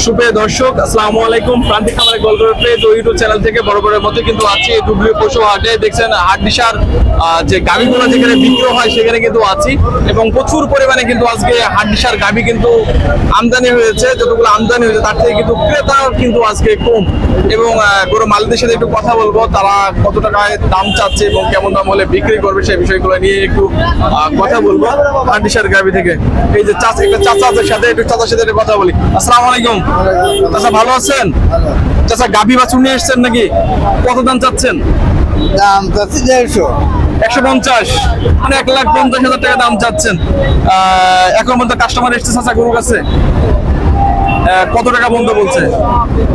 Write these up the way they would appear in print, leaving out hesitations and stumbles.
সুপ্রিয় দর্শক, আসসালামু আলাইকুম। প্রান্তিক খামারে গল্পের পেজ ও ইউটিউব চ্যানেল থেকে বরাবরের মতো কিন্তু আছি ডুবলি পশু হাটে। দেখছেন হাটডিসার যে গাভীগুলো যেখানে বিক্রি হয় সেখানে কিন্তু আছি এবং প্রচুর পরিমাণে কিন্তু আজকে হাটডিসার গাভী কিন্তু আমদানি হয়েছে। যতগুলো আমদানি হয়েছে তার থেকে কিন্তু ক্রেতা কিন্তু আজকে কম এবং গরু মালিকদের সাথে একটু কথা বলবো, তারা কত টাকায় দাম চাচ্ছে এবং কেমন দাম হলে বিক্রি করবে সেই বিষয়গুলো নিয়ে একটু কথা বলবো হাটডিসার গাভী থেকে। এই যে চাচাদের সাথে একটু কথা বলি। আসসালামু আলাইকুম চাচা, ভালো আছেন? চাচা গাভী বাছুর নিয়ে এসছেন নাকি? কত দাম চাচ্ছেন? দাম চাচ্ছি 150। 150 মানে 1,50,000 টাকা দাম চাচ্ছেন। এখন পর্যন্ত কাস্টমার এসছে চাচা গরুর কাছে? কত টাকা পর্যন্ত বলছে?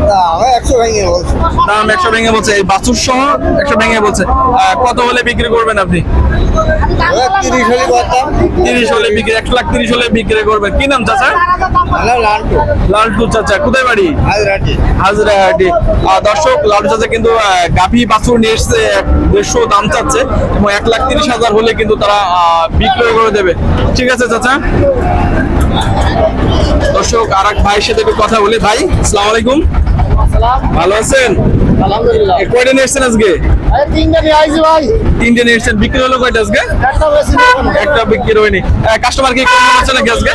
দাম 100 ভেঙে বলছে। দাম 100 ভেঙে বলছে, এই বাছুর সহ 100 ভেঙে বলছে। কত হলে বিক্রি করবেন আপনি? 30 হলে কথা। 30 হলে বিক্রি, 1,30,000 হলে বিক্রি করবেন। কি নাম চাচা? লালটু। লালটু চাচা, কোথায় বাড়ি? হাজরাটি। হাজরাহাটি। দর্শক, লালটু চাচা কিন্তু গাভী বাছুর নিয়ে এসছে, 150 দাম চাচ্ছে এবং 1,30,000 হলে কিন্তু তারা বিক্রয় করে দেবে। ঠিক আছে চাচা। দর্শক, আর এক ভাইয়ের সাথে একটু কথা বলি। ভাই আসসালামু আলাইকুম, ভালো আছেন? আলহামদুলিল্লাহ। কয়টা নিয়ে এসছেন আজকে? তিনটা নিয়ে আইছি ভাই। 3টে নিয়ে এসছেন, বিক্রি হলো কয়টা আজকে? একটা বেশি একটা বিক্রি হয়নি। কাস্টমার কি কম হচ্ছে নাকি আজকে?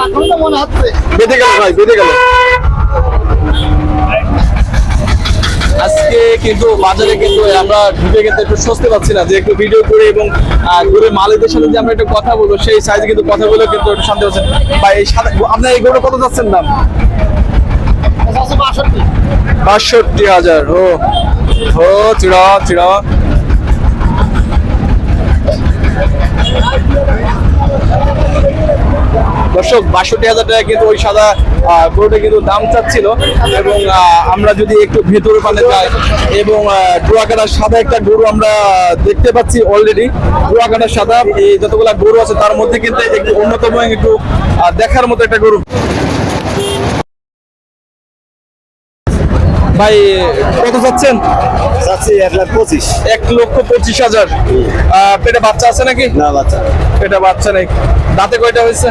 এখন তো মনে হচ্ছে বেঁধে গেল ভাই, বেঁধে গেল। আজকে কিন্তু বাজারে কিন্তু আমরা ঢুকে কিন্তু একটু স্বস্তি পাচ্ছি না যে একটু ভিডিও করে এবং গরুর মালিকদের সাথে যে আমরা একটু কথা বলবো সেই সাইজে কিন্তু কথা বলে কিন্তু একটু শান্তি হচ্ছে। ভাই এই আপনার এই গরু কত যাচ্ছেন দাম? 62,000। ও ও চিড়া চিড়া। দর্শক, 62,000 টাকা কিন্তু ওই সাদা গরুটা কিন্তু দাম চাচ্ছিল এবং আমরা যদি একটু ভেতরে পানে যাই এবং ডোয়াকাটার সাদা একটা গরু আমরা দেখতে পাচ্ছি অলরেডি। ডোয়াকাটার সাদা এই যতগুলা গরু আছে তার মধ্যে কিন্তু একটু অন্যতম একটু দেখার মতো একটা গরু। ভাই কত চাচ্ছেন? চাচ্ছি 1,25,000। 1,25,000। পেটে বাচ্চা আছে নাকি? না বাচ্চা। পেটে বাচ্চা নেই। দাঁতে কয়টা হয়েছে?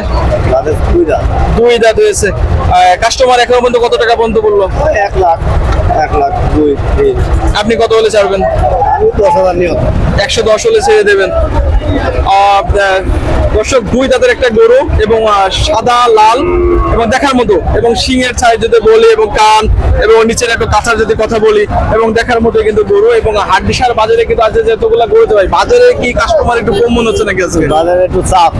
তাদের 2 দাঁত। 2 দাঁত হয়েছে। কাস্টমার এখন পর্যন্ত কত টাকা পর্যন্ত বললো? 1 লাখ 2 3। আপনি কত হলে ছাড়বেন? আমি 10,000 নিও। 110 হলে ছেড়ে দেবেন। দর্শক, 2 দাঁতের একটা গরু এবং সাদা লাল এবং দেখার মতো এবং শিংয়ের ছাই যদি বলি এবং কান এবং নিচের একটু কাঁচার যদি কথা বলি এবং দেখার মতো কিন্তু গরু এবং হাটডিসার বাজারে কিন্তু আছে যতগুলা গরু ভাই, বাজারে কি কাস্টমার একটু কম মনে হচ্ছে নাকি আজকে? বাজারে একটু চাপ।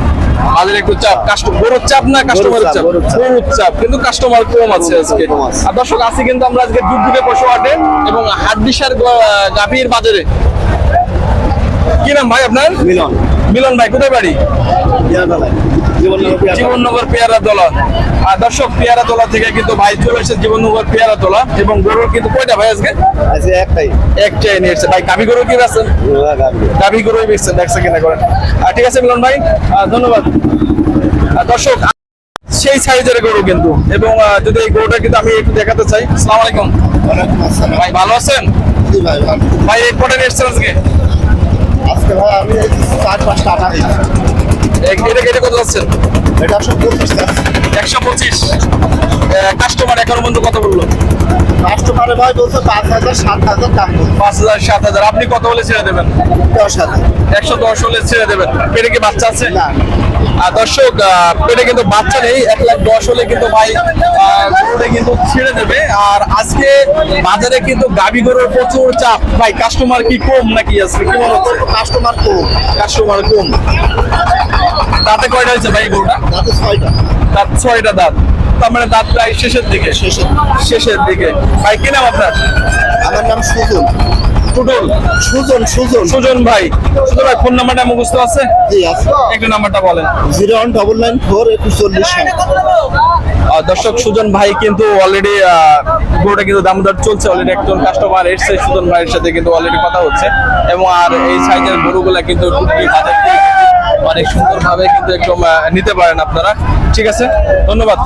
বাজারে একটু চাপ। গরুর চাপ না কাস্টমারের চাপ? গরুর চাপ, কিন্তু কাস্টমার কম আছে আজকে। আর দর্শক, আছি কিন্তু আমরা আজকে ডুবডুবে পশু হাটে এবং হাটডিসার গাভীর বাজারে। কি নাম ভাই আপনার? মিলন। মিলন ভাই, কোথায় বাড়ি? জীবননগর পেয়ারাতলা। আর দর্শক, পেয়ারাতলা থেকে কিন্তু ভাই চলে এসেছে জীবননগর পেয়ারাতলা এবং গরু কিন্তু কয়টা ভাই আজকে? আছে একটাই। একটাই নিয়ে এসেছে ভাই। গাভী গরু কি বেচছেন? গাভী গরুই বেচছেন, দেখছে কিনা করেন। ঠিক আছে মিলন ভাই, ধন্যবাদ। দর্শক, সেই সাইজের গরু কিন্তু এবং যদি এই গরুটা কিন্তু আমি একটু দেখাতে চাই। আসসালামু আলাইকুম ভাই, ভালো আছেন? ভাই এই কটা নিয়ে এসেছেন আজকে? আজকে ভাই আমি 4-5টা আটা দিই। এটা কেটে কত যাচ্ছেন? এটা 125। 125। কাস্টমার এখন পর্যন্ত কত বললো? কাস্টমারে ভাই বলছে 5,000 7,000 দাম বলছে। 5,000 7,000। আপনি কত হলে ছেড়ে দেবেন? 10,000। 110 হলে ছেড়ে দেবেন। পেটে কি বাচ্চা আছে? না। আর দর্শক, পেটে কিন্তু বাচ্চা নেই। 1,10 হলে কিন্তু ভাই গরুটা কিন্তু ছেড়ে দেবে। আর আজকে বাজারে কিন্তু গাভী গরুর প্রচুর চাপ ভাই। কাস্টমার কি কম নাকি আজকে? কি মনে হচ্ছে? কাস্টমার কম। কাস্টমার কম। দাঁতে কয়টা হয়েছে ভাই গরুটা? তাতে 6টা। দাঁত 6টা দাঁত। তার মানে দাঁত প্রায় শেষের দিকে। শেষের দিকে। ভাই কি নাম আপনার? আমার নাম সুজন। টুটুল। সুজন। সুজন ভাই। সুজন ভাই, ফোন নাম্বারটা মুখস্থ আছে? জি আছে। একটু নাম্বারটা বলেন। 01994 দর্শক, সুজন ভাই কিন্তু অলরেডি গরুটা কিন্তু দামোদর চলছে। অলরেডি একজন কাস্টমার এসছে সুজন ভাইয়ের সাথে কিন্তু অলরেডি কথা হচ্ছে এবং আর এই সাইজের গরুগুলা কিন্তু বাজার থেকে অনেক সুন্দরভাবে কিন্তু একদম নিতে পারেন আপনারা। ঠিক আছে, ধন্যবাদ।